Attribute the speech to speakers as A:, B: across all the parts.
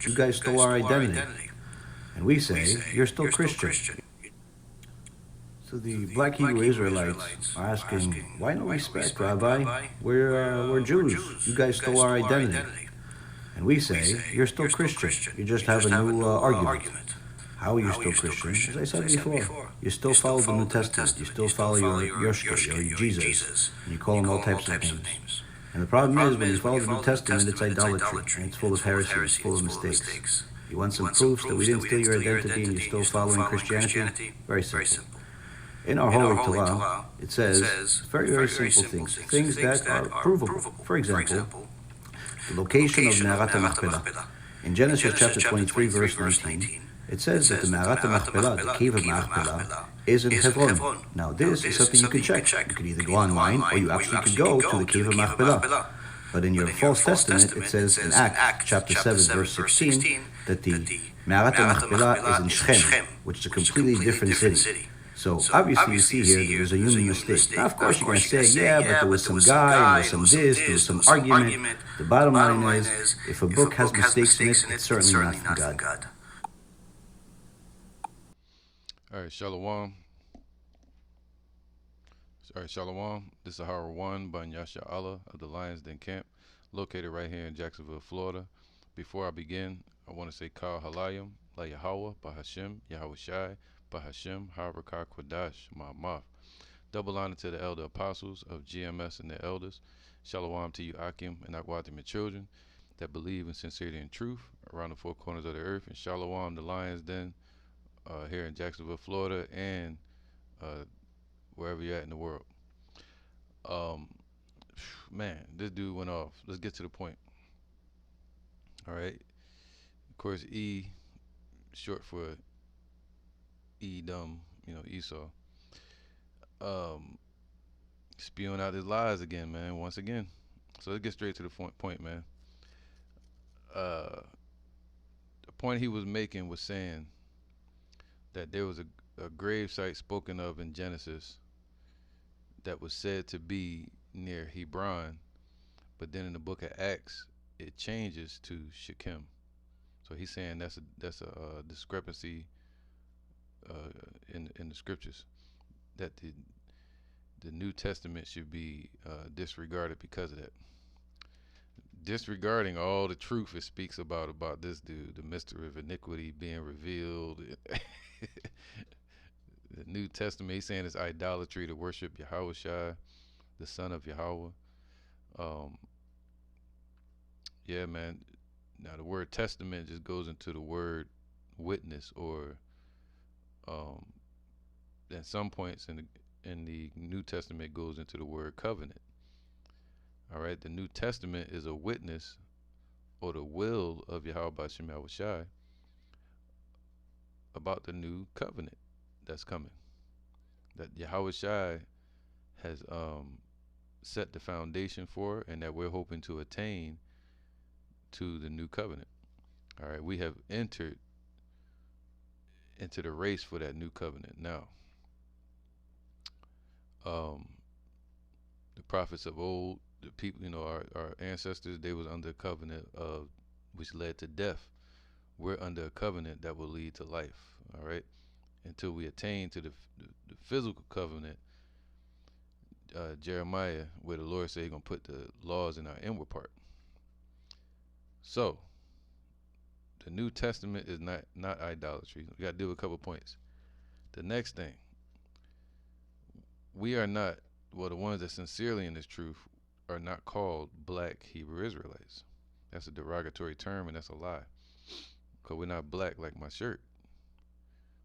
A: you guys stole our identity. And we say, you're still Christian. So the black Hebrew Israelites are asking, why no respect, Rabbi? We're Jews. You guys stole our identity. And we say, you're still Christian. You just have a new argument. How are you still Christian? As I said before, you still follow the New Testament. You still follow your Yoshka, your Jesus. And you call him all types of names. And the problem is, when you follow the New Testament, it's idolatry. And it's full of heresy. It's full of mistakes. You want some proofs that we didn't steal your identity and you're still following Christianity? Very simple. In our Holy Torah, it says very simple things. Things that are provable. For example, the location of Me'arat HaMachpelah. In Genesis chapter 23, verse 19, it says that the Me'arat HaMachpelah, the cave of Machpelah, is in Hebron. Now this is something you can check. You could either go online or you actually could go to the cave of Machpelah. But in your false testament, it says in Acts chapter 7, verse 16, that the Me'arat HaMachpelah is in Shechem, which is a completely different city. So obviously you see here there's a human mistake. Now of course you're going to say, yeah, but there was some guy, and there was some this, there was some argument. The bottom line is, if a book has mistakes in it, it's certainly not from God.
B: All right, Shalom. All right, Shalom. This is Howard 1 by Yasha Allah of the Lions Den Camp, located right here in Jacksonville, Florida. Before I begin, I want to say Kal Halayim, La Yahweh, Bahashem, Yahweh Shai, Bahashem, Harakah Kwadash, Ma'amaf. Double honor to the elder apostles of GMS and their elders. Shalom to you, Akim and Akwatim, and children that believe in sincerity and truth around the four corners of the earth. And Shalom, the Lions Den, here in Jacksonville, Florida, and uh, wherever you're at in the world. Um, Man, this dude went off. Let's get to the point. All right. Of course, E, short for Edom, Esau. Um, Spewing out his lies again, man. Once again. So let's get straight to the point, man. The point he was making was saying that there was a grave site spoken of in Genesis that was said to be near Hebron, but then in the book of Acts it changes to Shechem. So he's saying that's a discrepancy in the scriptures, that the New Testament should be disregarded because of that. Disregarding all the truth it speaks about this dude, the mystery of iniquity being revealed. The New Testament, he's saying it's idolatry to worship Yahweh Shai, the son of Yahweh. Um, yeah, man. Now the word testament just goes into the word witness, or um, at some points in the New Testament goes into the word covenant. All right, the New Testament is a witness or the will of Yahweh Bashem Yahweh Shai about the new covenant that's coming, that Yahweh Shai has set the foundation for, and that we're hoping to attain to the new covenant. All right, we have entered into the race for that new covenant now. Um, the prophets of old, the people, our ancestors, they was under a covenant of which led to death. We're under a covenant that will lead to life. All right, until we attain to the physical covenant, Jeremiah, where the Lord said He's gonna put the laws in our inward part. So the New Testament is not idolatry. We got to deal with a couple points. The next thing, we are not, well, the ones that sincerely in this truth are not called black Hebrew Israelites. That's a derogatory term, and that's a lie. Because we're not black like my shirt.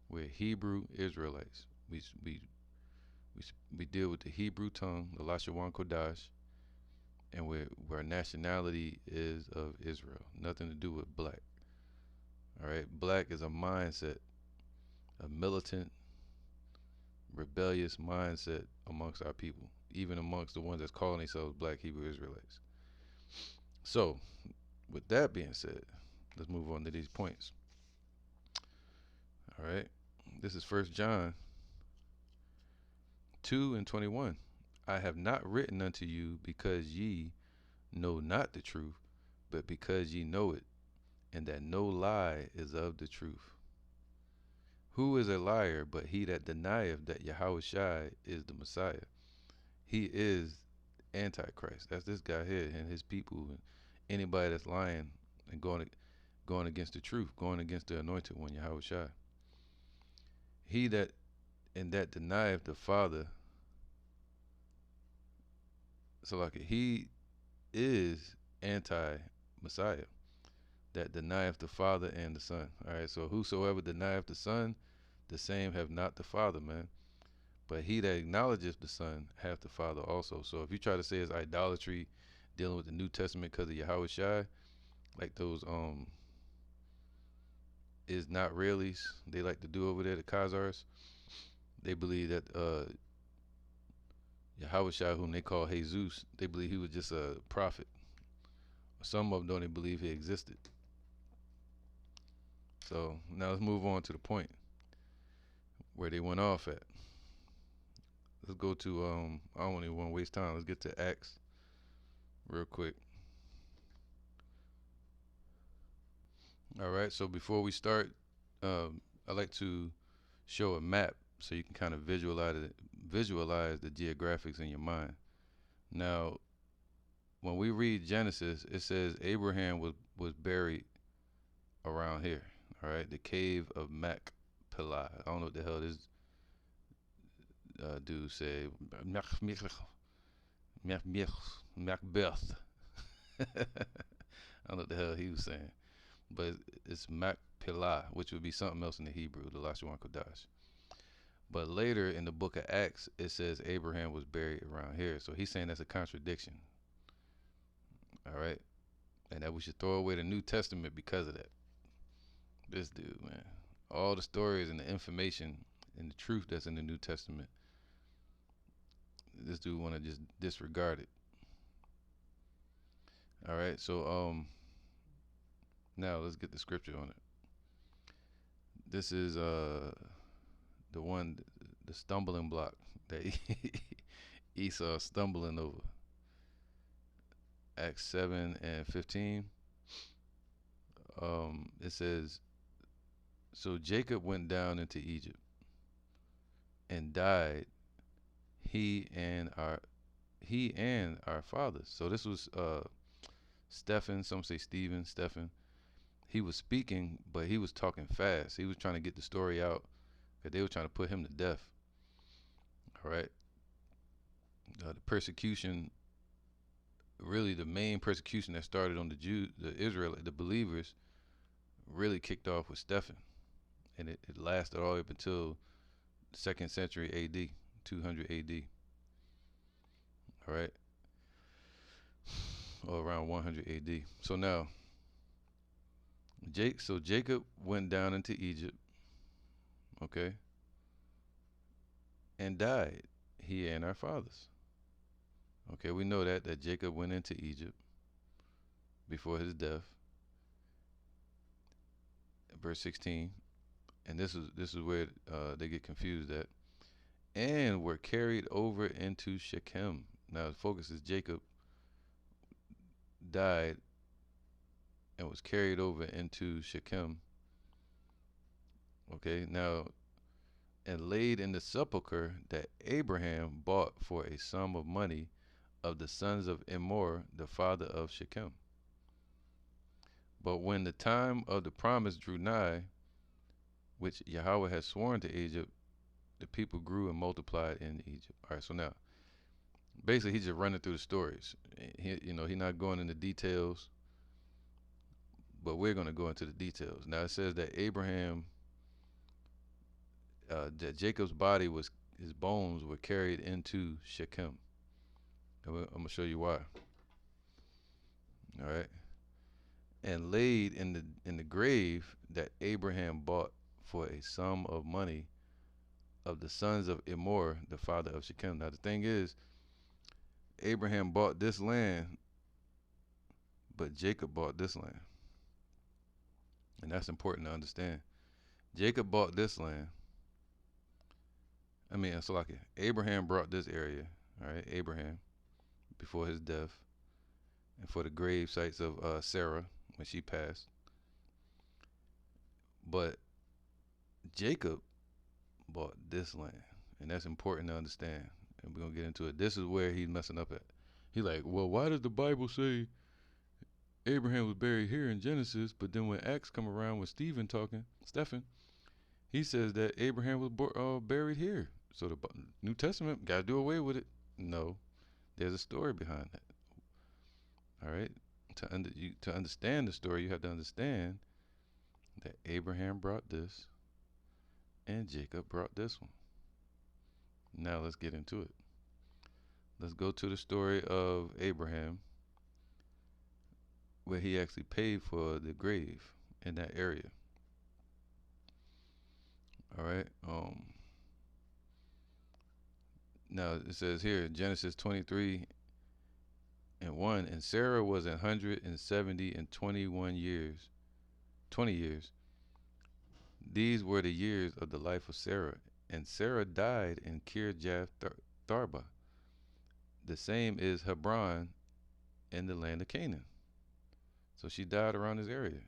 B: We're Hebrew Israelites. We deal with the Hebrew tongue, the Lashawan Kodash, and our nationality is of Israel. Nothing to do with black. All right, black is a mindset, a militant, rebellious mindset amongst our people, even amongst the ones that's calling themselves black Hebrew Israelites. So, with that being said, let's move on to these points. All right, this is 1 John 2:21. I have not written unto you because ye know not the truth, but because ye know it, and that no lie is of the truth. Who is a liar but he that denieth that Yahushua is the Messiah? He is Antichrist. That's this guy here and his people and anybody that's lying and going against the truth, going against the anointed one, Yahushua. He that and that denieth the Father, so like he is anti-Messiah that denieth the Father and the Son. All right, so whosoever denieth the Son, the same have not the Father, man. But he that acknowledgeth the Son hath the Father also. So if you try to say it's idolatry dealing with the New Testament because of Yahweh Shai, like those is not reallys they like to do over there, the Khazars, they believe that Yahweh Shai, whom they call Jesus, they believe he was just a prophet. Some of them don't even believe he existed. So now let's move on to the point where they went off at. Let's go to I don't even want to waste time. Let's get to Acts real quick. All right. So before we start, I like to show a map so you can kind of visualize the geographics in your mind. Now, when we read Genesis, it says Abraham was buried around here. All right, the cave of Machpelah. I don't know what the hell this dude said. Macbeth. I don't know what the hell he was saying, but it's Machpelah, which would be something else in the Hebrew, the Lashawan Kodash. But later in the book of Acts, it says Abraham was buried around here. So he's saying that's a contradiction. All right, and that we should throw away the New Testament because of that. This dude, man, all the stories and the information and the truth that's in the New Testament, this dude want to just disregard it. All right, so now let's get the scripture on it. This is the one, the stumbling block that Esau stumbling over. Acts 7 and 15. It says, so Jacob went down into Egypt and died, he and our fathers. So this was Stephen, some say Stephen. He was speaking, but he was talking fast. He was trying to get the story out because they were trying to put him to death. All right. The persecution, really the main persecution that started on the Jews, the Israelites, the believers, really kicked off with Stephen. And it lasted all up until 2nd century AD, 200 AD. All right. Or around 100 AD. So now, Jacob went down into Egypt, okay, and died, he and our fathers. Okay, we know that Jacob went into Egypt before his death. Verse 16, and this is where they get confused at, and were carried over into Shechem. Now the focus is Jacob died and was carried over into Shechem. Okay, now, and laid in the sepulchre that Abraham bought for a sum of money of the sons of Emor, the father of Shechem. But when the time of the promise drew nigh, which Yahweh had sworn to Egypt, the people grew and multiplied in Egypt. All right, so now, basically, he's just running through the stories. He's not going into details, but we're going to go into the details. Now, it says that that Jacob's body his bones were carried into Shechem. I'm going to show you why. All right. And laid in the grave that Abraham bought for a sum of money of the sons of Emor, the father of Shechem. Now the thing is, Abraham bought this land, but Jacob bought this land. And that's important to understand. Jacob bought this land. Abraham brought this area, all right, Abraham, before his death, and for the grave sites of Sarah when she passed. But Jacob bought this land, and that's important to understand. And we're gonna get into it. This is where he's messing up at. He like, well, why does the Bible say Abraham was buried here in Genesis, but then when Acts come around with Stephen, he says that Abraham was buried here. So the New Testament got to do away with it. No, there's a story behind that. All right, to understand the story, you have to understand that Abraham brought this and Jacob brought this one. Now let's get into it. Let's go to the story of Abraham, where he actually paid for the grave in that area. All right. Now it says here, Genesis 23:1, and Sarah was 170 and 20 years. These were the years of the life of Sarah, and Sarah died in Kirjath Tharba. The same is Hebron in the land of Canaan. So she died around this area.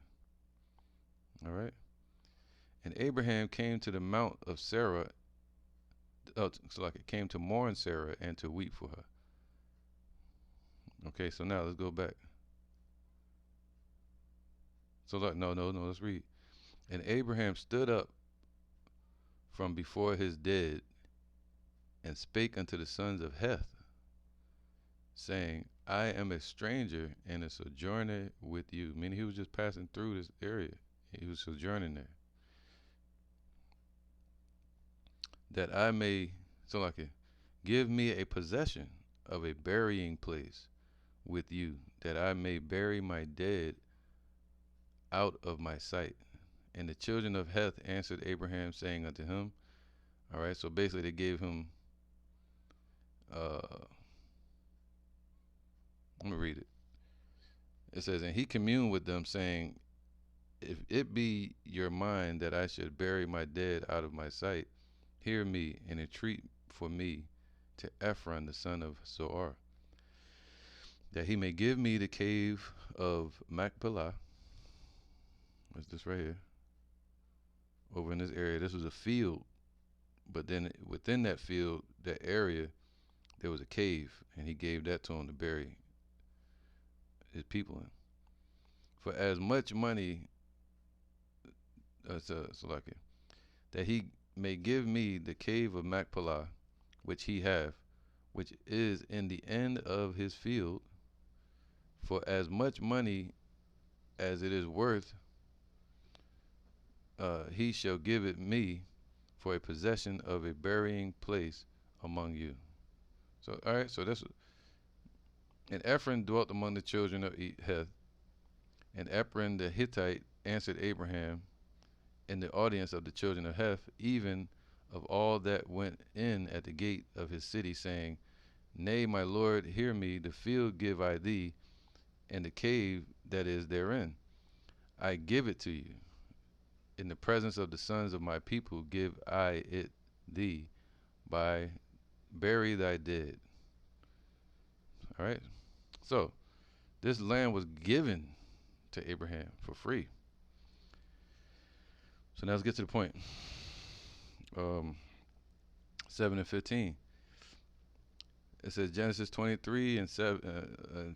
B: All right. And Abraham came to the mount of Sarah. So like it came to mourn Sarah and to weep for her. Okay, so now let's go back. So like, no, let's read. And Abraham stood up from before his dead and spake unto the sons of Heth, saying, I am a stranger and a sojourner with you. Meaning he was just passing through this area. He was sojourning there. That I may, so like it, give me a possession of a burying place with you, that I may bury my dead out of my sight. And the children of Heth answered Abraham, saying unto him, all right, so basically they gave him, let me read it. It says, and he communed with them, saying, if it be your mind that I should bury my dead out of my sight, hear me and entreat for me to Ephron the son of Zoar, that he may give me the cave of Machpelah. What's this right here? Over in this area, this was a field, but then within that field, that area, there was a cave, and he gave that to him to bury his people in. For as much money, that he may give me the cave of Machpelah, which he hath, which is in the end of his field, for as much money as it is worth, he shall give it me for a possession of a burying place among you. So, all right, so that's, and Ephron dwelt among the children of Heth, and Ephron the Hittite answered Abraham in the audience of the children of Heth, even of all that went in at the gate of his city, saying, Nay, my lord, hear me, the field give I thee, and the cave that is therein. I give it to you. In the presence of the sons of my people give I it thee, by bury thy dead. All right. So this land was given to Abraham for free. So now let's get to the point. 7 and 15. It says Genesis 23 and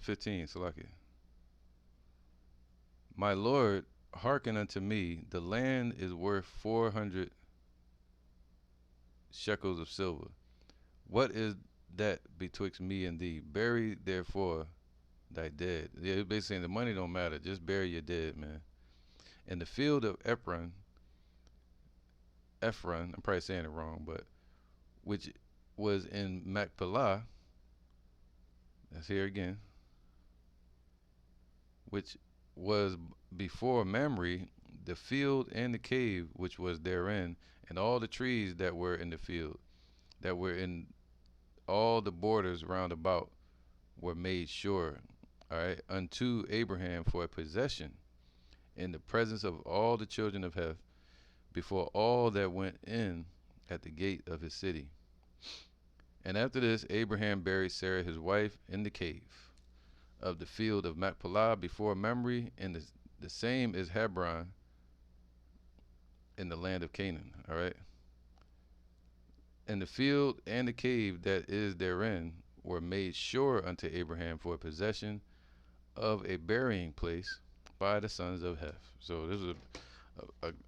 B: 15. So like it. My Lord, hearken unto me. The land is worth 400 shekels of silver. What is that betwixt me and thee? Bury therefore thy dead. Yeah, it's basically saying the money don't matter. Just bury your dead, man. In the field of Ephron, I'm probably saying it wrong, but which was in Machpelah. That's here again. Which was before Mamre, the field and the cave which was therein, and all the trees that were in the field, that were in all the borders round about, were made sure, all right, unto Abraham for a possession in the presence of all the children of Heth, before all that went in at the gate of his city. And after this, Abraham buried Sarah his wife in the cave of the field of Machpelah before Mamre, and the same is Hebron in the land of Canaan. All right. And the field and the cave that is therein were made sure unto Abraham for a possession of a burying place by the sons of Heth. So this is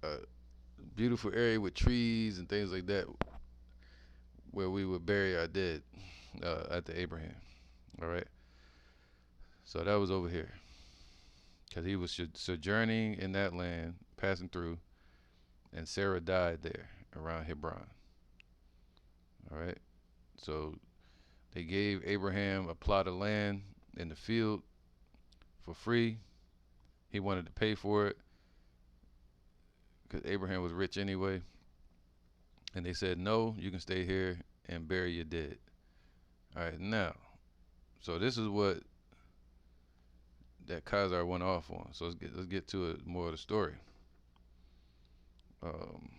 B: a beautiful area with trees and things like that where we would bury our dead after Abraham. All right. So that was over here because he was sojourning in that land, passing through, and Sarah died there around Hebron. All right. So they gave Abraham a plot of land in the field for free. He wanted to pay for it because Abraham was rich anyway. And they said, no, you can stay here and bury your dead. All right, now, so this is what that Khazar went off on. So let's get to it more of the story. Um,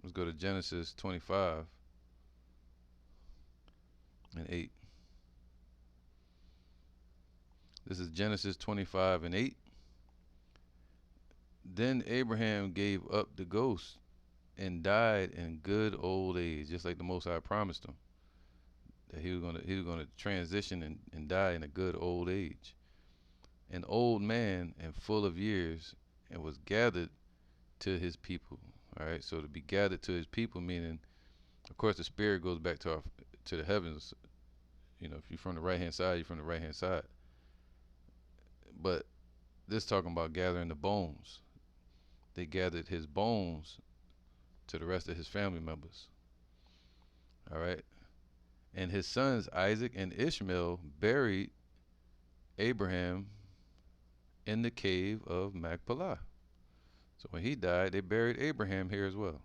B: let's go to Genesis 25 and 8. This is Genesis 25 and 8. Then Abraham gave up the ghost and died in good old age, just like the Most High promised him that he was gonna transition and die in a good old age, an old man and full of years, and was gathered to his people. All right, so to be gathered to his people, meaning, of course, the spirit goes back to the heavens. You know, if you're from the right hand side, you're from the right hand side. But this talking about gathering the bones. They gathered his bones to the rest of his family members. All right, and his sons Isaac and Ishmael buried Abraham in the cave of Machpelah. So when he died, they buried Abraham here as well.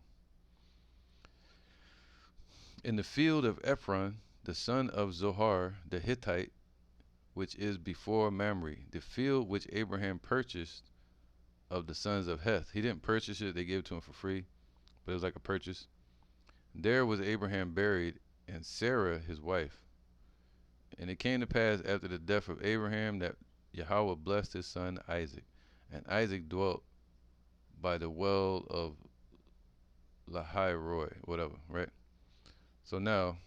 B: In the field of Ephron, the son of Zohar the Hittite, which is before Mamre, the field which Abraham purchased of the sons of Heth. He didn't purchase it, they gave it to him for free, but it was like a purchase. There was Abraham buried, and Sarah his wife. And it came to pass after the death of Abraham that Yahweh blessed his son Isaac. And Isaac dwelt by the well of Lahai Roy, whatever, right? So now,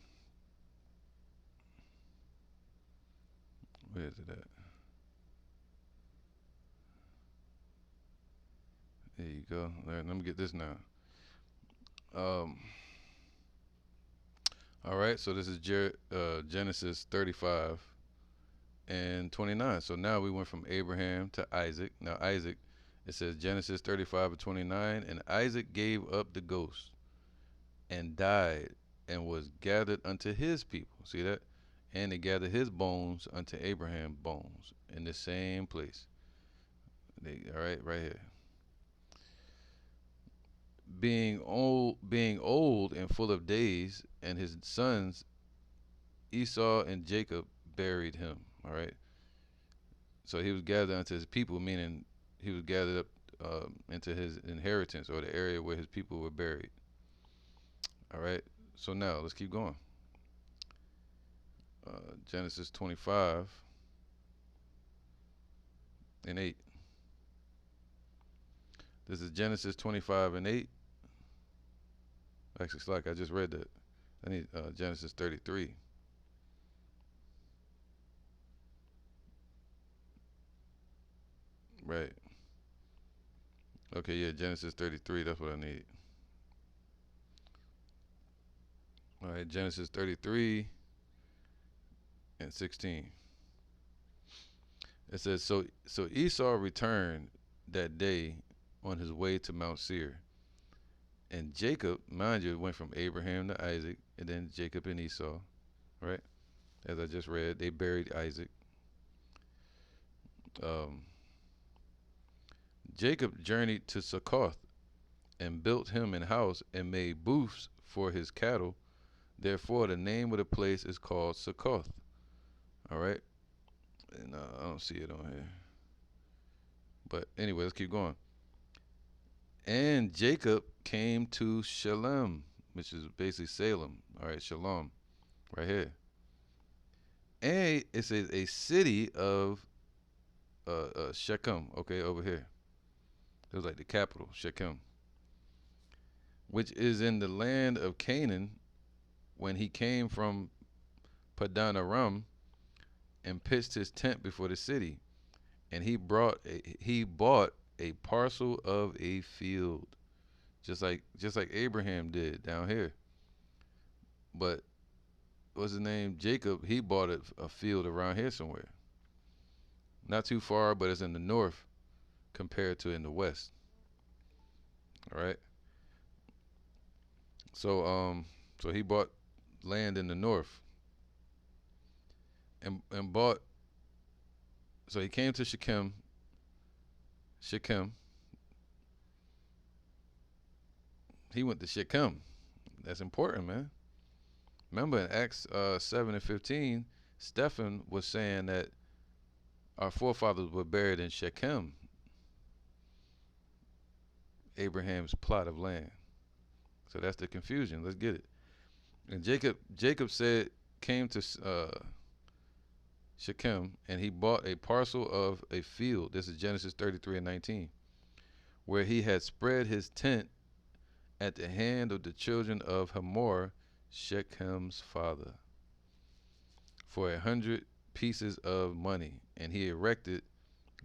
B: where is it at? There you go. All right, let me get this now. Um, all right, so this is Genesis 35 and 29. So now we went from Abraham to Isaac. Now Isaac, it says Genesis 35 and 29, and Isaac gave up the ghost and died and was gathered unto his people. See that? And they gathered his bones unto Abraham's bones in the same place. All right, right here. Being old and full of days, and his sons Esau and Jacob buried him. All right. So he was gathered unto his people, meaning he was gathered up into his inheritance or the area where his people were buried. All right. So now let's keep going. Genesis 25 and 8. This is Genesis 25 and 8. Actually, it's like I just read that. I need Genesis 33. Right. Okay, yeah, Genesis 33. That's what I need. All right, Genesis 33 and 16. It says, so Esau returned that day on his way to Mount Seir. And Jacob, mind you, it went from Abraham to Isaac, and then Jacob and Esau, right? As I just read, they buried Isaac. Um, Jacob journeyed to Succoth and built him an house and made booths for his cattle. Therefore, the name of the place is called Succoth. All right? And I don't see it on here. But anyway, let's keep going. And Jacob came to Shalem, which is basically Salem. All right, Shalom, right here. And it says a city of Shechem. Okay, over here. It was like the capital, Shechem. which is in the land of Canaan, when he came from Padan Aram and pitched his tent before the city, and he bought a parcel of a field, just like Abraham did down here. But what's his name? Jacob, he bought a field around here somewhere, not too far, but it's in the north compared to in the west. All right. So he bought land in the north and bought. So he came to Shechem. Shechem. He went to Shechem. That's important, man. Remember in Acts 7:15, Stephen was saying that our forefathers were buried in Shechem, Abraham's plot of land. So that's the confusion. Let's get it. And Jacob said, came to Shechem, and he bought a parcel of a field. This is Genesis 33:19, where he had spread his tent at the hand of the children of Hamor, Shechem's father, for 100 pieces of money, and he erected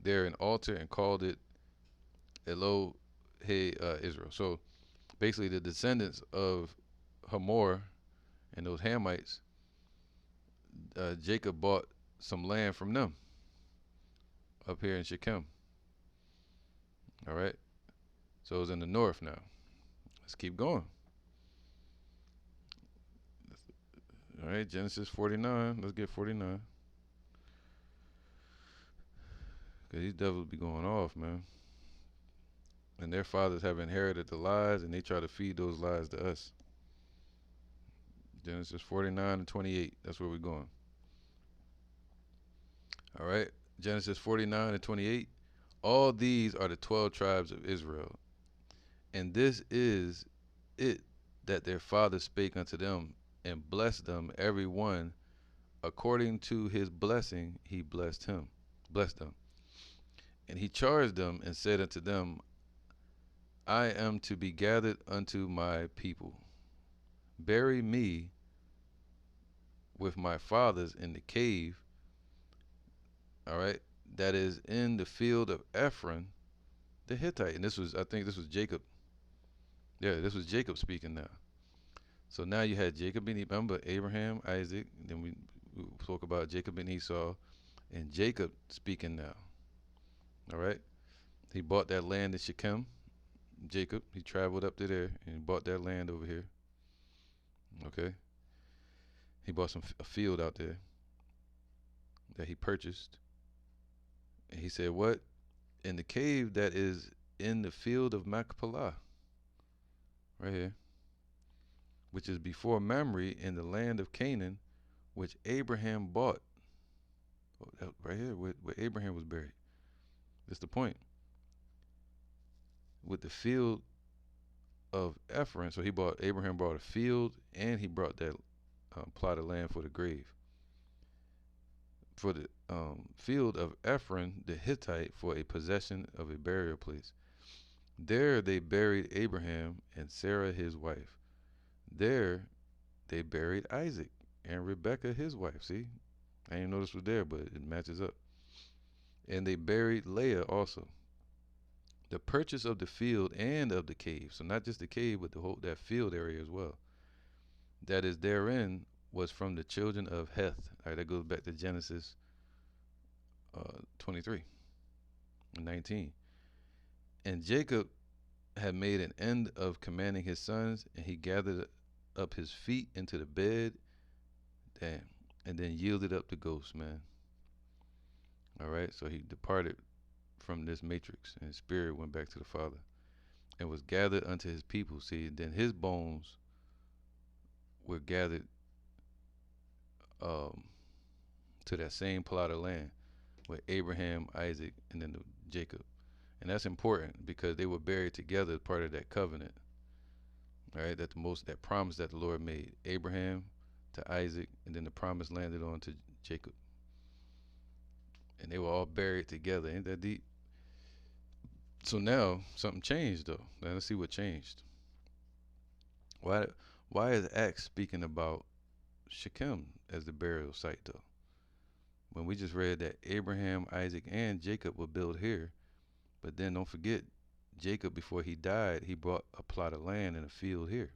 B: there an altar and called it Elohe Israel. So basically, the descendants of Hamor and those Hamites, Jacob bought some land from them up here in Shechem. All right, so it's in the north now. Let's keep going. All right, Genesis 49. Let's get 49. Because these devils be going off, man. And their fathers have inherited the lies, and they try to feed those lies to us. Genesis 49:28. That's where we're going. All right, Genesis 49:28. All these are the 12 tribes of Israel. And this is it that their father spake unto them, and blessed them every one according to his blessing. He blessed them. And he charged them and said unto them, I am to be gathered unto my people. Bury me with my fathers in the cave, all right, that is in the field of Ephron the Hittite. And I think this was Jacob. Yeah, this was Jacob speaking now. So now you had Jacob and remember Abraham, Isaac, then we spoke about Jacob and Esau, and Jacob speaking now. All right, he bought that land in Shechem. Jacob, he traveled up to there and bought that land over here. Okay, he bought a field out there that he purchased, and he said, "What? In the cave that is in the field of Machpelah, right here, which is before Mamre in the land of Canaan, which Abraham bought." Oh, right here, where Abraham was buried. That's the point. With the field of Ephron, so Abraham bought a field, and he brought that plot of land for the grave. For the field of Ephron the Hittite for a possession of a burial place. There they buried Abraham and Sarah his wife. There they buried Isaac and Rebekah his wife. See, I didn't know this was there, but it matches up. And they buried Leah also. The purchase of the field and of the cave, so not just the cave, but that field area as well, that is therein, was from the children of Heth. All right, that goes back to Genesis 23:19. And Jacob had made an end of commanding his sons, and he gathered up his feet into the bed, and then yielded up the ghost, man. All right, so he departed from this matrix, and his spirit went back to the Father, and was gathered unto his people. See, then his bones were gathered to that same plot of land with Abraham, Isaac, and then Jacob. And that's important because they were buried together as part of that covenant. All right, that promise that the Lord made Abraham to Isaac, and then the promise landed on to Jacob. And they were all buried together. Ain't that deep? So now something changed though. Now let's see what changed. Why why is Acts speaking about Shechem as the burial site though? When we just read that Abraham, Isaac, and Jacob were built here, but then don't forget Jacob before he died, he brought a plot of land and a field here.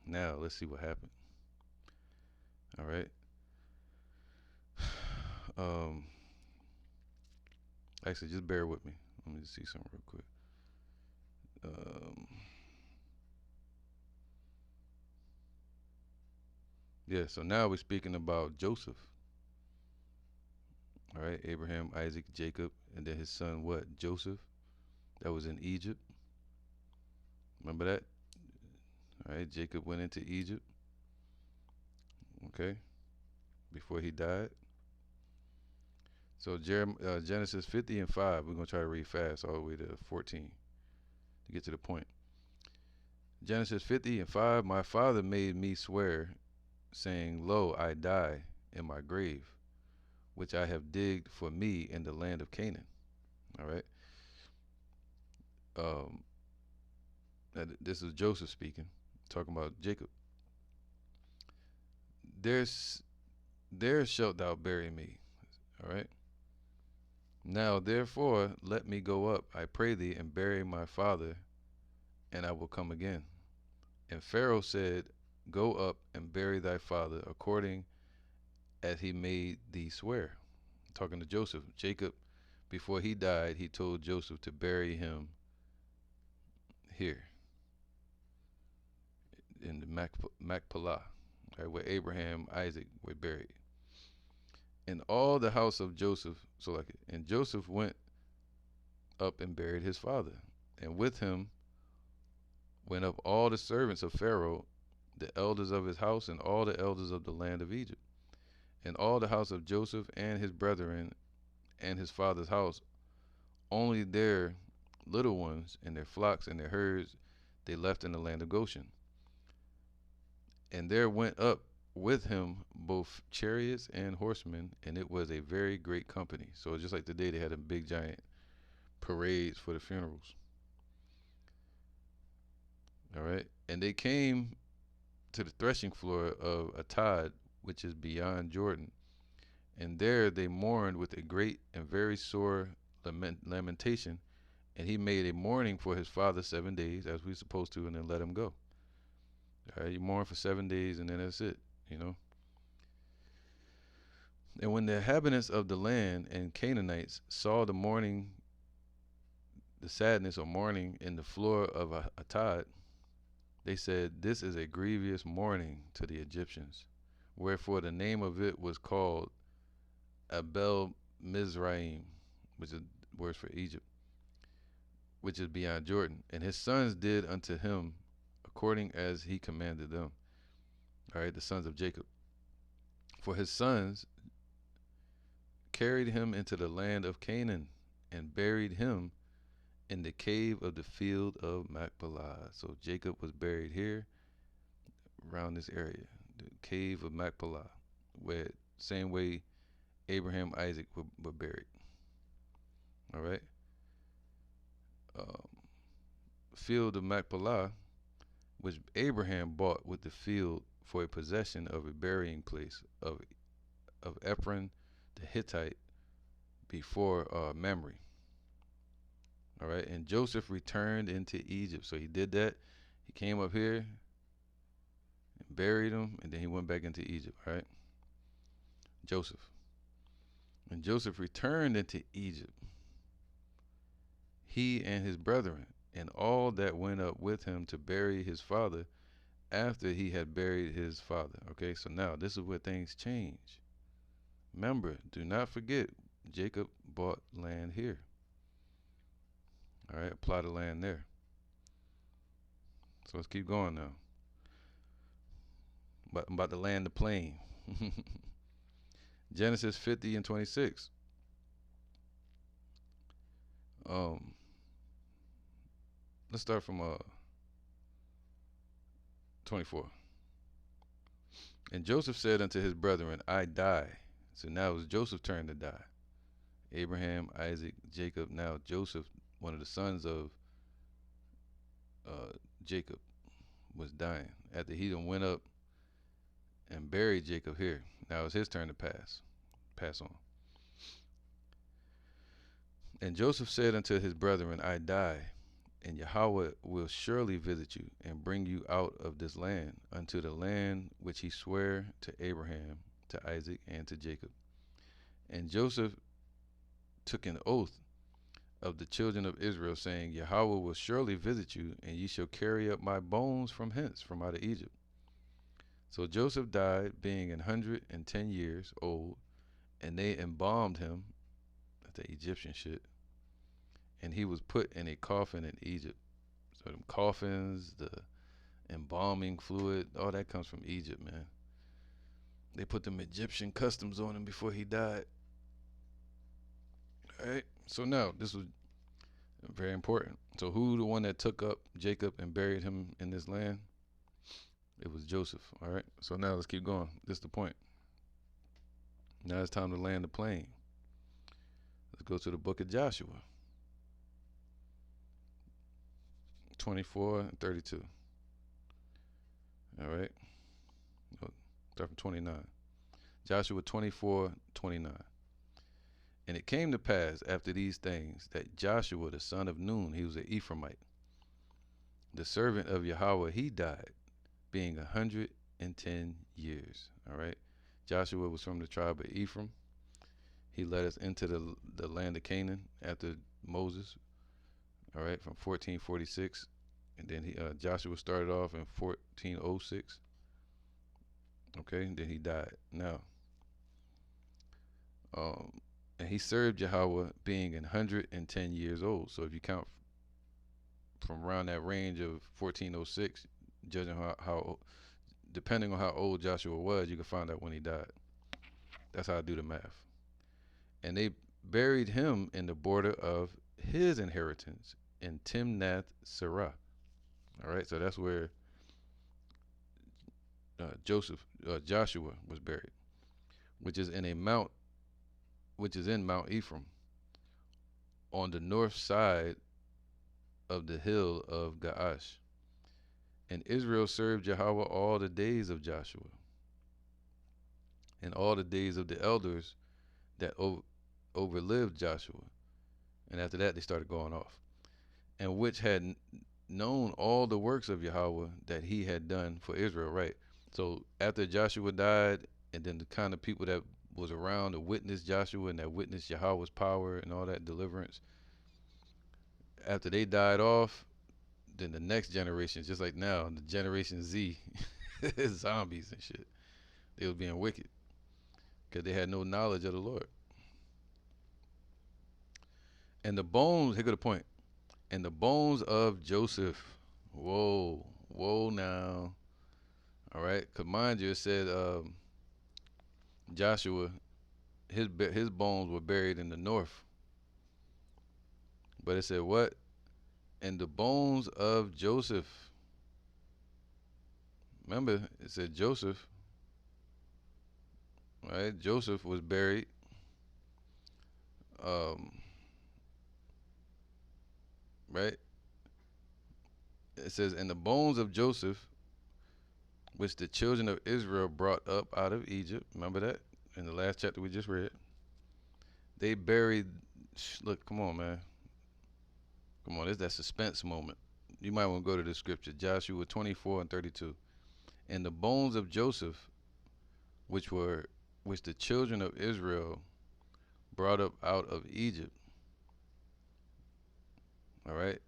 B: Now let's see what happened. All right. Um, Actually, just bear with me. Let me just see something real quick. Um, yeah. So now we're speaking about Joseph. All right, Abraham, Isaac, Jacob, and then his son what? Joseph. That was in Egypt. Remember that? All right, Jacob went into Egypt. Okay, before he died. So Genesis 50 and 5. We're gonna try to read fast all the way to 14 to get to the point. Genesis 50 and 5. My father made me swear, saying, "Lo, I die in my grave, which I have digged for me in the land of Canaan." All right. Um, this is Joseph speaking, talking about Jacob. There's there shalt thou bury me. All right. Now therefore let me go up, I pray thee, and bury my father, and I will come again. And Pharaoh said, Go up and bury thy father according as he made thee swear. Talking to Joseph. Jacob, before he died, he told Joseph to bury him here in the Machpelah, right, where Abraham, Isaac were buried. And all the house of Joseph, so like, and Joseph went up and buried his father, and with him went up all the servants of Pharaoh, the elders of his house, and all the elders of the land of Egypt, and all the house of Joseph and his brethren and his father's house. Only their little ones and their flocks and their herds they left in the land of Goshen. And there went up with him both chariots and horsemen, and it was a very great company. So just like today, they had a big giant parades for the funerals. All right, and they came to the threshing floor of Atad, which is beyond Jordan, and there they mourned with a great and very sore lamentation. And he made a mourning for his father 7 days, as we supposed to, and then let him go. All right, you mourn for 7 days, and then that's it, you know. And when the inhabitants of the land and Canaanites saw the mourning, the sadness or mourning in the floor of Atad, they said, This is a grievous mourning to the Egyptians. Wherefore the name of it was called Abel Mizraim, which is words for Egypt, which is beyond Jordan. And his sons did unto him according as he commanded them. All right, the sons of Jacob. For his sons carried him into the land of Canaan and buried him in the cave of the field of Machpelah. So Jacob was buried here around this area, the cave of Machpelah, where same way Abraham, Isaac were buried. All right. Um, Field of Machpelah, which Abraham bought with the field for a possession of a burying place of Ephron the Hittite before Mamre. All right, and Joseph returned into Egypt. So he did that. He came up here and buried him, and then he went back into Egypt. All right, Joseph. And Joseph returned into Egypt, he and his brethren, and all that went up with him to bury his father after he had buried his father. Okay, so now this is where things change. Remember, do not forget, Jacob bought land here. All right, a plot of land there. So let's keep going now. But I'm about to land the plane. Genesis 50 and 26. Let's start from 24. And Joseph said unto his brethren, I die. So now it was Joseph's turn to die. Abraham, Isaac, Jacob. Now Joseph, one of the sons of Jacob, was dying. After he done went up and buried Jacob here. Now it's his turn to pass on. And Joseph said unto his brethren, I die, and Yahweh will surely visit you, and bring you out of this land unto the land which he sware to Abraham, to Isaac, and to Jacob. And Joseph took an oath of the children of Israel, saying, Yahweh will surely visit you, and ye shall carry up my bones from hence, from out of Egypt. So Joseph died, being 110 years old, and they embalmed him, that's the Egyptian shit, and he was put in a coffin in Egypt. So them coffins, the embalming fluid, all that comes from Egypt, man. They put them Egyptian customs on him before he died. All right. So now this was very important. So who the one that took up Jacob and buried him in this land? It was Joseph. All right. So now let's keep going. This is the point. Now it's time to land the plane. Let's go to the book of Joshua 24 and 32. All right. Start from 29. Joshua 24:29. And it came to pass after these things that Joshua the son of Nun, he was an Ephraimite, the servant of Yahweh, he died, being 110 years. All right. Joshua was from the tribe of Ephraim. He led us into the land of Canaan after Moses. All right, from 1446, and then Joshua started off in 1406. Okay, and then he died. Now, and he served Yahweh, being 110 years old. So if you count from around that range of 1406, judging how depending on how old Joshua was, you can find out when he died. That's how I do the math. And they buried him in the border of his inheritance in Timnath Serah. All right, so that's where Joshua was buried, which is in Mount Ephraim, on the north side of the hill of Gaash. And Israel served Yahweh all the days of Joshua, and all the days of the elders that overlived Joshua. And after that, they started going off. And which had known all the works of Yahweh that he had done for Israel, right? So after Joshua died, and then the kind of people that was around to witness Joshua and that witnessed Yahweh's power and all that deliverance, after they died off, then the next generation, just like now, the Generation Z, zombies and shit. They was being wicked because they had no knowledge of the Lord. And the bones, here go the point. And the bones of Joseph. Whoa now. All right, because mind you, it said Joshua, his bones were buried in the north. But it said what? And the bones of Joseph. Remember, it said Joseph. Right? Joseph was buried. Right? It says, and the bones of Joseph, which the children of Israel brought up out of Egypt. Remember that? In the last chapter we just read. They buried, look, come on, man. Come on, it's that suspense moment. You might want to go to the scripture, Joshua 24 and 32. And the bones of Joseph, which the children of Israel brought up out of Egypt, all right,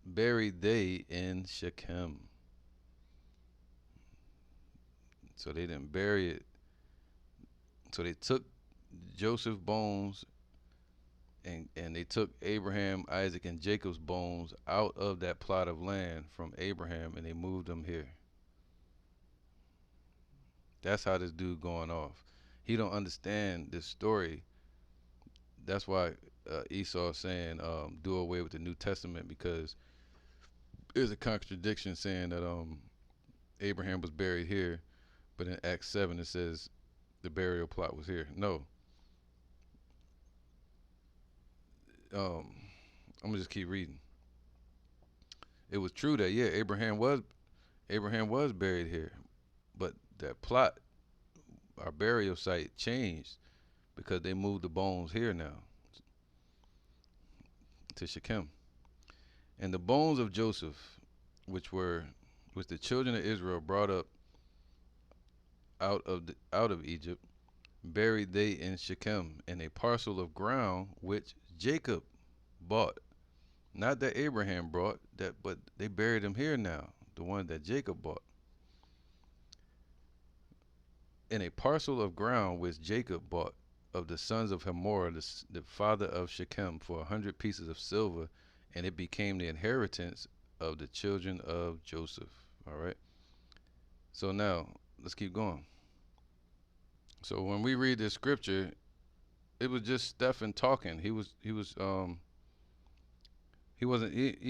B: buried they in Shechem. So they didn't bury it. So they took Joseph's bones and they took Abraham, Isaac, and Jacob's bones out of that plot of land from Abraham, and they moved them here. That's how this dude going off. He don't understand this story. That's why Esau saying do away with the New Testament, because there's a contradiction saying that Abraham was buried here, but in Acts 7 it says the burial plot was here. No. I'm gonna just keep reading. It was true that Abraham was Abraham was buried here, but that plot, our burial site, changed because they moved the bones here now to Shechem. And the bones of Joseph, which the children of Israel brought up out of Egypt, buried they in Shechem in a parcel of ground which Jacob bought. Not that Abraham brought that, but they buried him here now, the one that Jacob bought. In a parcel of ground which Jacob bought of the sons of Hamor, the father of Shechem, for 100 pieces of silver, and it became the inheritance of the children of Joseph. All right. So now let's keep going. So when we read this scripture, it was just Stephen talking. He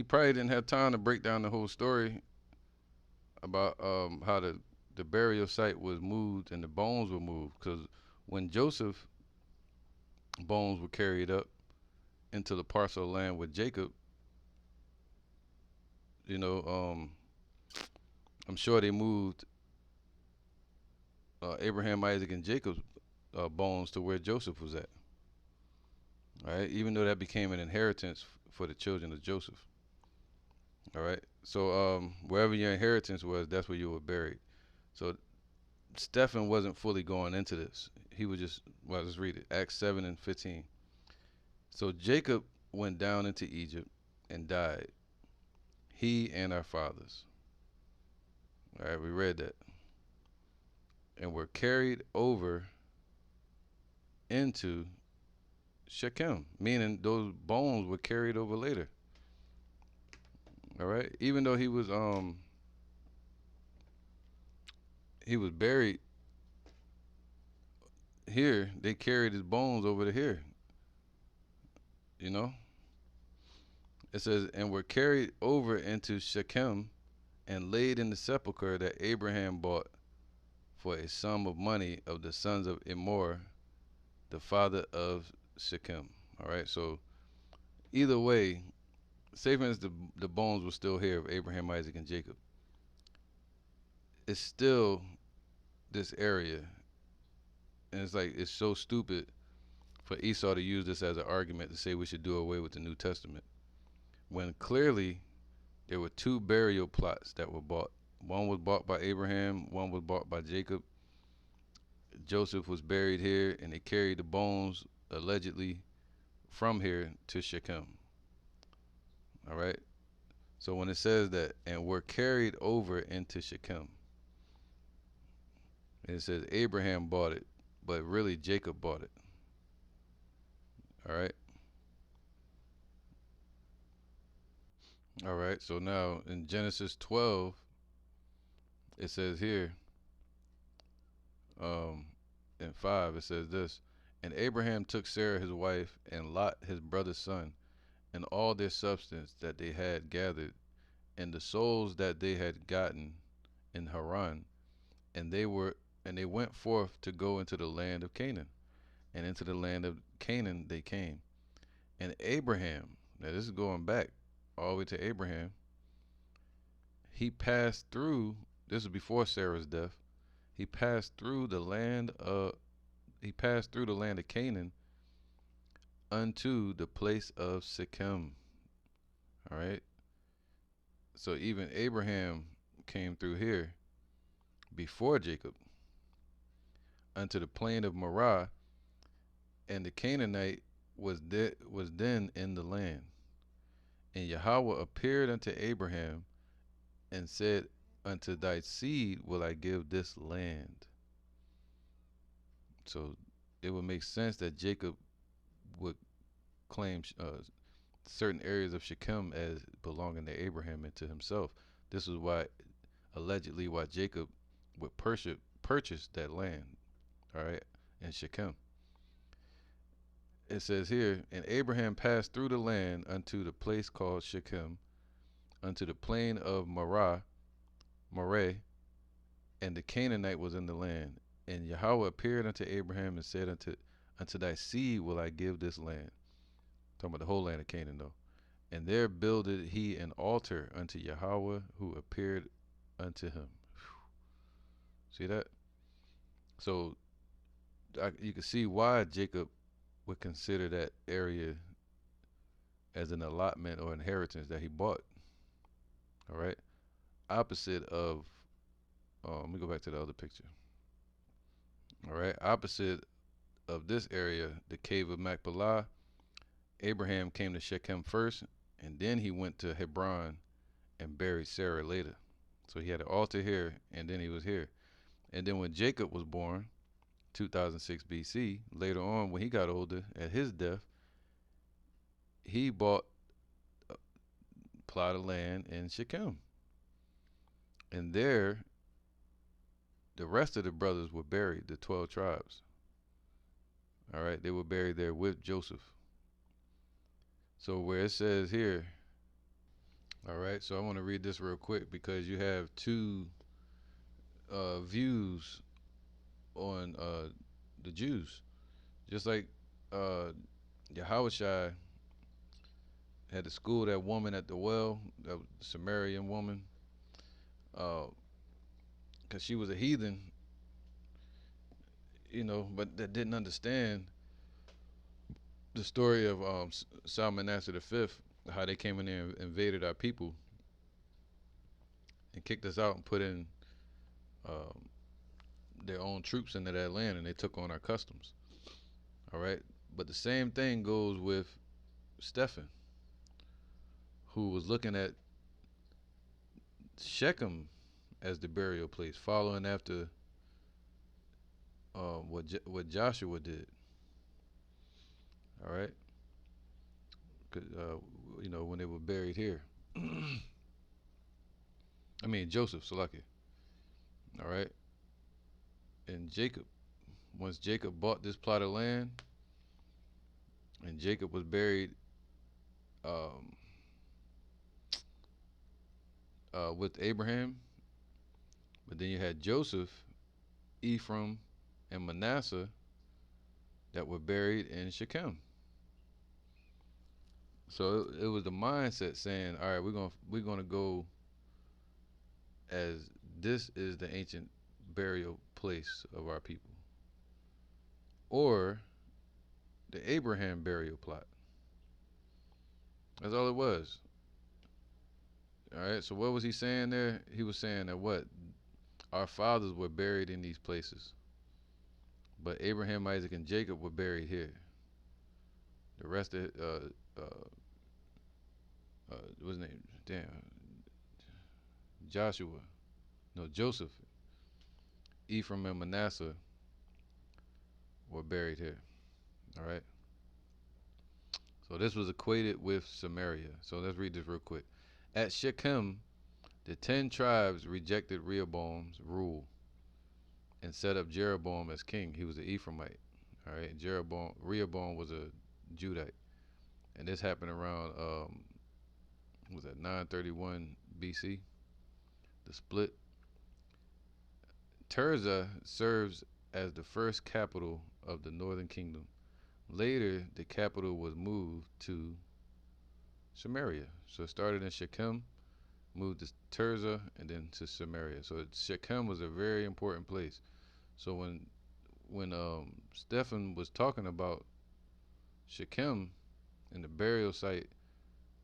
B: probably didn't have time to break down the whole story about how the burial site was moved and the bones were moved, because when Joseph bones were carried up into the parcel of land with Jacob, you know, I'm sure they moved Abraham, Isaac, and Jacob's bones to where Joseph was at. All right, even though that became an inheritance for the children of Joseph. All right, so wherever your inheritance was, that's where you were buried. So Stephen wasn't fully going into this. He was just, well, let's read it. Acts 7 and 15. So Jacob went down into Egypt and died, he and our fathers. All right, we read that. And were carried over into Shechem, meaning those bones were carried over later. All right, even though he was buried here, they carried his bones over to here. You know, it says, and were carried over into Shechem and laid in the sepulchre that Abraham bought for a sum of money of the sons of Emor, the father of Shechem. All right, so either way, say for instance the bones were still here of Abraham, Isaac, and Jacob. It's still this area, and it's like it's so stupid for Esau to use this as an argument to say we should do away with the New Testament, when clearly there were two burial plots that were bought. One was bought by Abraham, one was bought by Jacob. Joseph was buried here, and they carried the bones allegedly from here to Shechem. All right. So when it says that, and were carried over into Shechem, and it says Abraham bought it, but really Jacob bought it. All right. All right. So now in Genesis 12, it says here, in 5, it says this, and Abraham took Sarah his wife, and Lot his brother's son, and all their substance that they had gathered, and the souls that they had gotten in Haran, and they went forth to go into the land of Canaan, and into the land of Canaan they came. And Abraham, now this is going back all the way to Abraham, he passed through, this is before Sarah's death, he passed through the land of Canaan unto the place of Shechem. All right. So even Abraham came through here before Jacob unto the plain of Morah, and the Canaanite was then in the land. And Yahweh appeared unto Abraham and said, unto thy seed will I give this land. So it would make sense that Jacob would claim certain areas of Shechem as belonging to Abraham and to himself. This is allegedly why Jacob would purchase that land, all right, in Shechem. It says here, and Abraham passed through the land unto the place called Shechem, unto the plain of Moreh, and the Canaanite was in the land. And Yahweh appeared unto Abraham and said, unto thy seed will I give this land. Talking about the whole land of Canaan, though. And there builded he an altar unto Yahweh, who appeared unto him. See that? So you can see why Jacob would consider that area as an allotment or inheritance that he bought. All right. Opposite of, let me go back to the other picture. All right. Opposite of this area, the cave of Machpelah, Abraham came to Shechem first, and then he went to Hebron and buried Sarah later. So he had an altar here, and then he was here. And then when Jacob was born, 2006 BC, later on when he got older, at his death, he bought a plot of land in Shechem. And there, the rest of the brothers were buried, the 12 tribes. All right, they were buried there with Joseph. So where it says here, all right, so I want to read this real quick because you have two views on the Jews. Just like Yahushua had to school that woman at the well, that Samaritan woman, because she was a heathen, but that didn't understand the story of Salmanasseh V, how they came in there and invaded our people and kicked us out and put in um, their own troops into that land, and they took on our customs. All right, but the same thing goes with Stephen, who was looking at Shechem as the burial place, following after what Joshua did. All right, 'cause, when they were buried here. I mean Joseph, Salaki. All right, and Jacob. Once Jacob bought this plot of land, and Jacob was buried um, with Abraham, but then you had Joseph, Ephraim, and Manasseh that were buried in Shechem. So it was the mindset saying, all right, we're gonna go as this is the ancient burial place of our people, or the Abraham burial plot. That's all it was. All right. So what was he saying there? He was saying that what our fathers were buried in these places, but Abraham, Isaac, and Jacob were buried here. The rest of what's his name? Damn, Joshua. No, Joseph, Ephraim, and Manasseh were buried here. All right. So this was equated with Samaria. So let's read this real quick. At Shechem, the 10 tribes rejected Rehoboam's rule and set up Jeroboam as king. He was an Ephraimite. All right. Rehoboam was a Judite, and this happened around was that 931 BC? The split. Tirzah serves as the first capital of the northern kingdom. Later, the capital was moved to Samaria. So it started in Shechem, moved to Tirzah, and then to Samaria. So Shechem was a very important place. So when Stephen was talking about Shechem and the burial site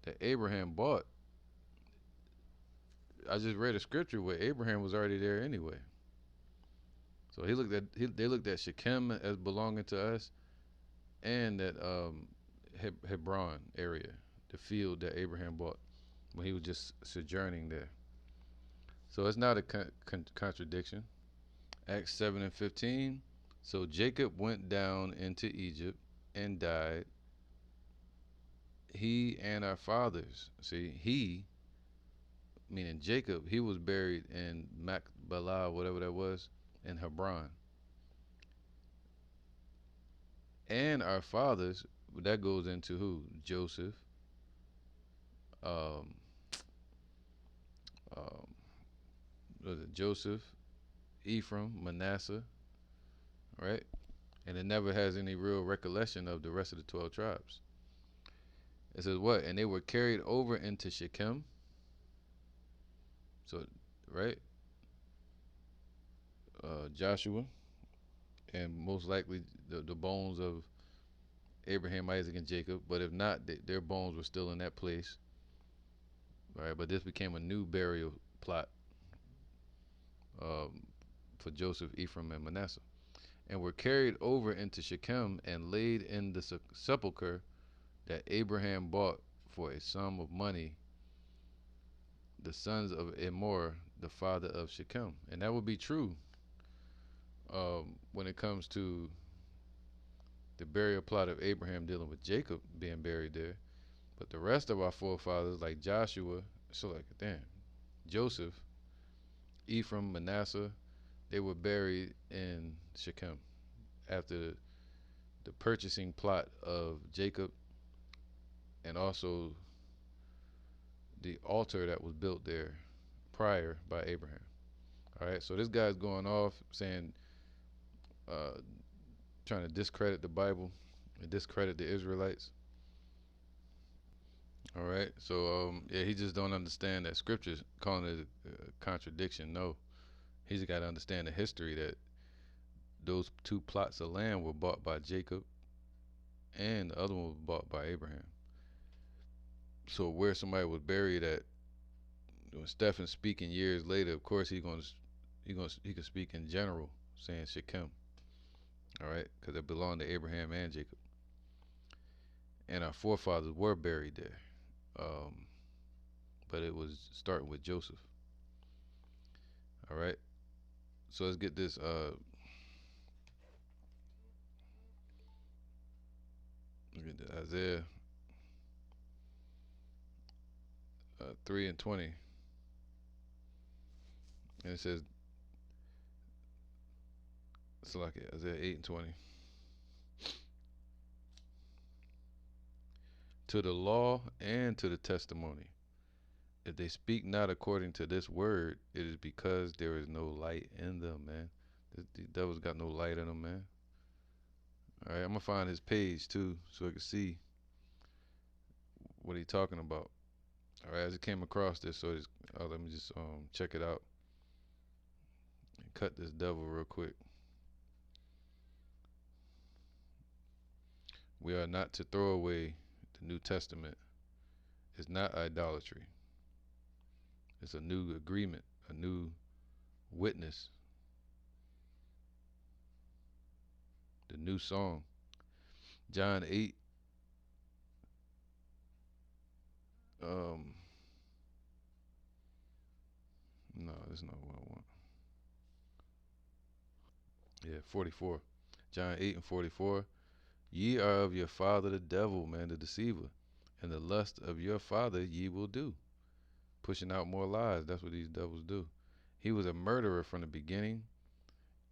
B: that Abraham bought, I just read a scripture where Abraham was already there anyway. So they looked at Shechem as belonging to us, and that Hebron area, the field that Abraham bought when he was just sojourning there. So it's not a contradiction. Acts 7:15. So Jacob went down into Egypt and died, he and our fathers. See, he, meaning Jacob, he was buried in Machpelah, whatever that was, in Hebron. And our fathers, that goes into who? Joseph, um, um, was it Joseph, Ephraim, Manasseh, right? And it never has any real recollection of the rest of the 12 tribes. It says what? And they were carried over into Shechem. So right? Joshua, and most likely the bones of Abraham, Isaac, and Jacob. But if not, their bones were still in that place, right? But this became a new burial plot um, for Joseph, Ephraim, and Manasseh, and were carried over into Shechem and laid in the sepulchre that Abraham bought for a sum of money, the sons of Emor, the father of Shechem. And that would be true when it comes to the burial plot of Abraham dealing with Jacob being buried there. But the rest of our forefathers, like Joshua, so like, damn, Joseph, Ephraim, Manasseh, they were buried in Shechem after the purchasing plot of Jacob, and also the altar that was built there prior by Abraham. All right, so this guy's going off saying, uh, trying to discredit the Bible and discredit the Israelites. All right, so yeah, he just don't understand that scriptures calling it a contradiction. No, he's got to understand the history that those two plots of land were bought by Jacob, and the other one was bought by Abraham. So where somebody was buried at, when Stephen's speaking years later, of course he can speak in general, saying Shechem. All right, because it belonged to Abraham and Jacob, and our forefathers were buried there. Um, but it was starting with Joseph. All right, so let's get this. Look at this, Isaiah 3:20, and it says, it's like Isaiah 8:20. To the law and to the testimony, if they speak not according to this word, it is because there is no light in them, man. The devil's got no light in them, man. All right, I'm gonna find his page too, so I can see what he's talking about. All right, as I came across this, so let me just check it out and cut this devil real quick. We are not to throw away the New Testament. It's not idolatry. It's a new agreement, a new witness, the new song. John 8. No, that's not what I want. Yeah, 44. John 8 and 44. Ye are of your father the devil, man, the deceiver, and the lust of your father ye will do. Pushing out more lies. That's what these devils do. He was a murderer from the beginning,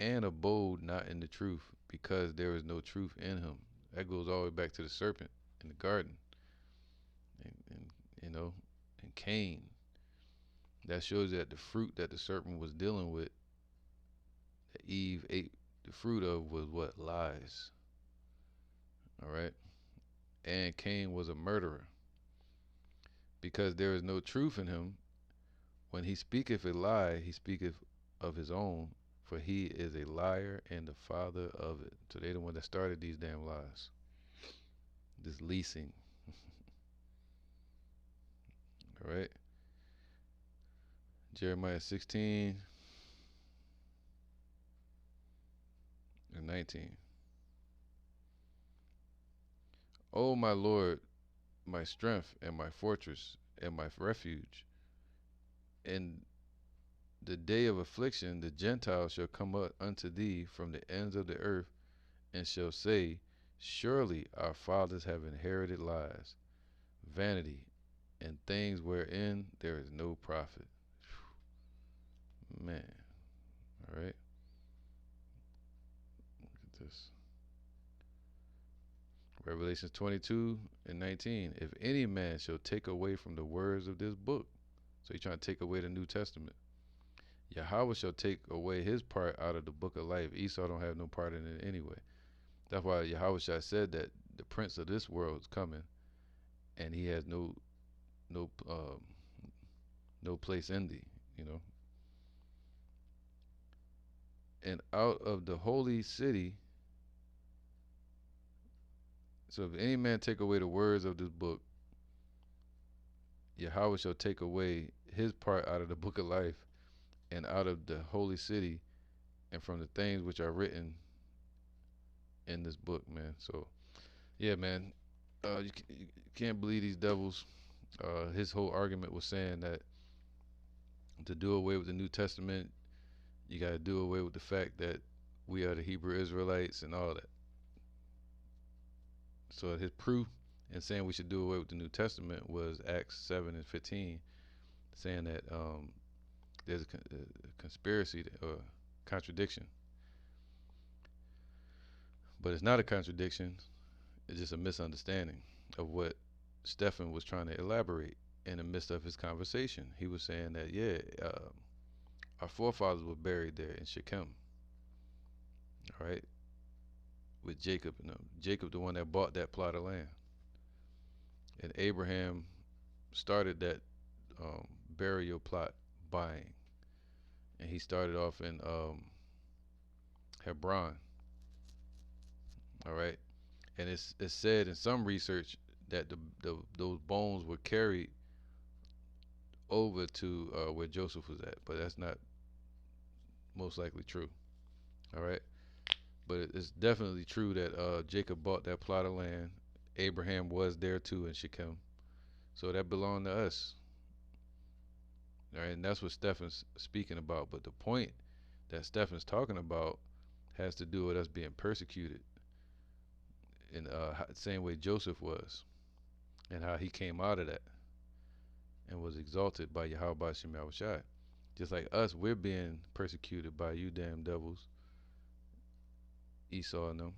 B: and abode not in the truth, because there is no truth in him. That goes all the way back to the serpent in the garden, and you know, and Cain. That shows that the fruit that the serpent was dealing with, that Eve ate the fruit of, was what? Lies. All right. And Cain was a murderer, because there is no truth in him. When he speaketh a lie, he speaketh of his own, for he is a liar and the father of it. So they the one that started these damn lies. This leasing. All right. Jeremiah 16 and 19. O my Lord, my strength and my fortress and my refuge, in the day of affliction the Gentiles shall come up unto thee from the ends of the earth, and shall say, surely our fathers have inherited lies, vanity, and things wherein there is no profit. Man, all right. Look at this. Revelations 22 and 19. If any man shall take away from the words of this book, so he's trying to take away the New Testament, Yahweh shall take away his part out of the book of life. Esau don't have no part in it anyway. That's why Yahweh said that the prince of this world is coming, and he has no no place in thee. You know, and out of the holy city. So if any man take away the words of this book, Yahweh shall take away his part out of the book of life and out of the holy city and from the things which are written in this book, man. So yeah, man, you can't believe these devils. His whole argument was saying that to do away with the New Testament, you got to do away with the fact that we are the Hebrew Israelites and all that. So his proof in saying we should do away with the New Testament was Acts 7 and 15, saying that there's a conspiracy or contradiction. But it's not a contradiction. It's just a misunderstanding of what Stephen was trying to elaborate in the midst of his conversation. He was saying that, yeah, our forefathers were buried there in Shechem, all right, with Jacob and them. Jacob, the one that bought that plot of land. And Abraham started that burial plot buying. And he started off in Hebron, all right. And it's said in some research that those bones were carried over to where Joseph was at, but that's not most likely true. All right, but it's definitely true that Jacob bought that plot of land. Abraham was there too in Shechem, so that belonged to us. All right, and that's what Stephen's speaking about. But the point that Stephen's talking about has to do with us being persecuted in the same way Joseph was, and how he came out of that and was exalted by Yahweh Shem Yahushai. Just like us, we're being persecuted by you damn devils, Esau and them,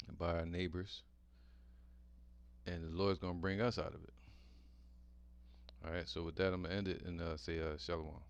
B: and by our neighbors. And the Lord's going to bring us out of it. All right, so with that, I'm going to end it and say shalom.